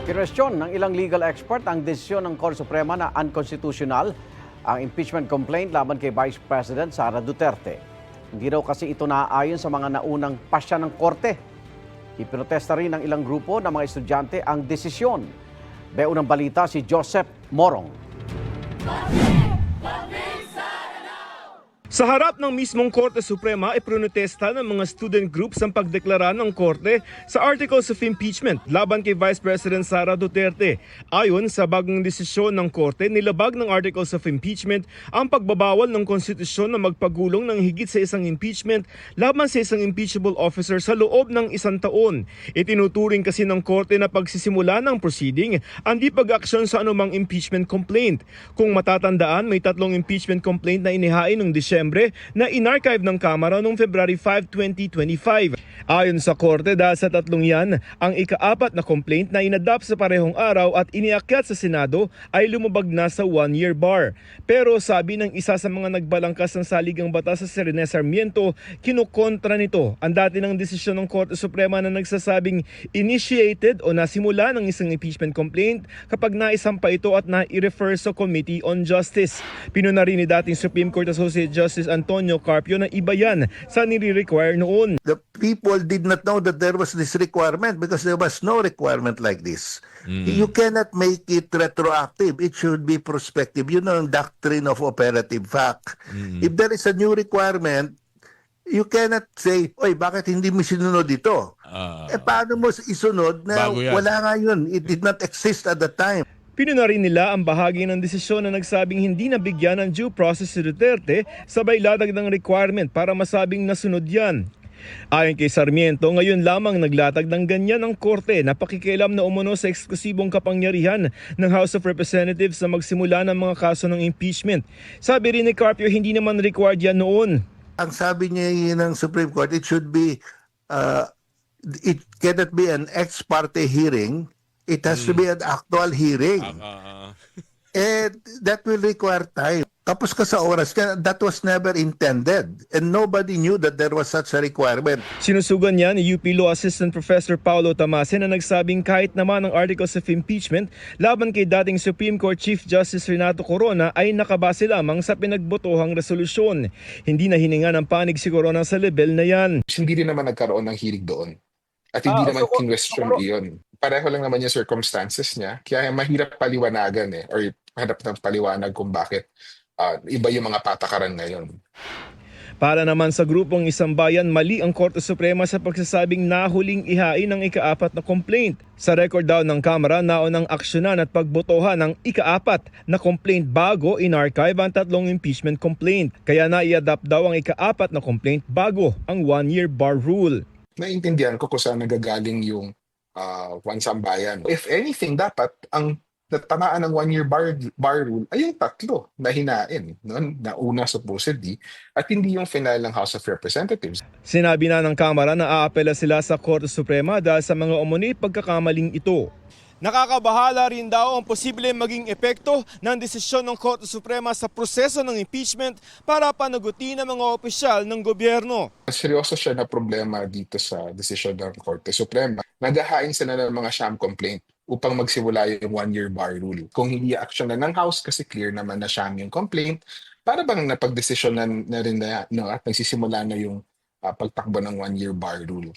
Kinwestiyon ng ilang legal expert ang desisyon ng Korte Suprema na unconstitutional ang impeachment complaint laban kay Vice President Sara Duterte. Hindi raw kasi ito naaayon sa mga naunang pasya ng Korte. Iprotesta rin ng ilang grupo ng mga estudyante ang desisyon. Beunang balita si Joseph Morong. Sa harap ng mismong Korte Suprema, ipronotesta ng mga student groups ang pagdeklara ng Korte sa Articles of Impeachment laban kay Vice President Sara Duterte. Ayon sa bagong desisyon ng Korte, nilabag ng Articles of Impeachment ang pagbabawal ng konstitusyon na magpagulong ng higit sa isang impeachment laban sa isang impeachable officer sa loob ng 1 taon. Itinuturing kasi ng Korte na pagsisimula ng proceeding ang di pag-aksyon sa anumang impeachment complaint. Kung matatandaan, may 3 impeachment complaint na inihain noong Disyembre na inarchive ng Kamara noong February 5, 2025. Ayon sa Korte, dahil sa 3 yan, ang ika-4 na complaint na inadapt sa parehong araw at iniakyat sa Senado ay lumabag na sa 1-year bar. Pero sabi ng isa sa mga nagbalangkas ng saligang batas sa Rene Sarmiento, kinukontra nito ang dati ng desisyon ng Korte Suprema na nagsasabing initiated o nasimula ng isang impeachment complaint kapag naisampa ito at na-i-refer sa Committee on Justice. Pinuna rin ni dating Supreme Court Associate Justice Antonio Carpio na iba yan sa nire-require noon. The people did not know that there was this requirement because there was no requirement like this. You cannot make it retroactive. It should be prospective. You know, doctrine of operative fact. If there is a new requirement, you cannot say, oy, bakit hindi mo sinunod ito? Paano mo isunod na wala nga yun? It did not exist at the time. Pinuna rin nila ang bahagi ng desisyon na nagsabing hindi nabigyan ng due process si Duterte sabay latag ng requirement para masabing nasunod yan. Ayon kay Sarmiento, ngayon lamang naglatag ng ganyan ang Korte na pakikialam na umano sa eksklusibong kapangyarihan ng House of Representatives na magsimula ng mga kaso ng impeachment. Sabi rin ni Carpio, hindi naman required yan noon. Ang sabi niya ng Supreme Court, it should be, it cannot be an ex parte hearing. It has to be an actual hearing. And that will require time. Tapos ka sa oras ka, that was never intended. And nobody knew that there was such a requirement. Sinusugan niya ni UP Law Assistant Professor Paulo Tamase na nagsabing kahit naman ang Articles of Impeachment laban kay dating Supreme Court Chief Justice Renato Corona ay nakabase lamang sa pinagbotohang resolusyon. Hindi na hininga ng panig si Corona sa level na yan. Hindi rin naman nagkaroon ng hearing doon. At hindi naman kinwestiyon iyon. Pareho lang naman yung circumstances niya. Kaya mahirap paliwanagan or hanap ng paliwanag kung bakit iba yung mga patakaran ngayon. Para naman sa grupong Isang Bayan, mali ang Korte Suprema sa pagsasabing nahuling ihain ang ika-4 na complaint. Sa record daw ng Kamara, naunang aksyonan at pagbotohan ng ika-4 na complaint bago in-archive ang 3 impeachment complaint. Kaya na-i-adapt daw ang ika-4 na complaint bago ang 1-year bar rule. Naintindihan ko kung saan nagagaling yung Isang Bayan. If anything, dapat ang natamaan ng 1-year bar rule ay yung 3 na hinain noon na una supposedly at hindi yung final ng House of Representatives. Sinabi na ng Kamara na aapela sila sa Korte Suprema dahil sa mga umano'y pagkakamaling ito. Nakakabahala rin daw ang posible maging epekto ng desisyon ng Korte Suprema sa proseso ng impeachment para panagutin ang mga opisyal ng gobyerno. Seryoso siya na problema dito sa desisyon ng Korte Suprema. Naghahain sila ng mga sham complaint upang magsimula yung 1-year bar rule. Kung hindi action na ng House kasi clear naman na sham yung complaint, para bang napag-desisyon na rin na at nagsisimula na yung pagtakbo ng 1-year bar rule.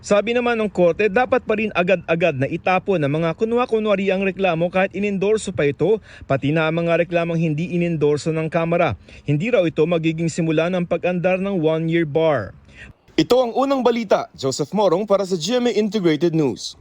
Sabi naman ng Korte, dapat pa rin agad-agad na itapon ng mga kunwa-kunwari ang reklamo kahit inendorso pa ito, pati na ang mga reklamang hindi inendorso ng Kamara. Hindi raw ito magiging simula ng pag-andar ng 1-year bar. Ito ang unang balita. Joseph Morong para sa GMA Integrated News.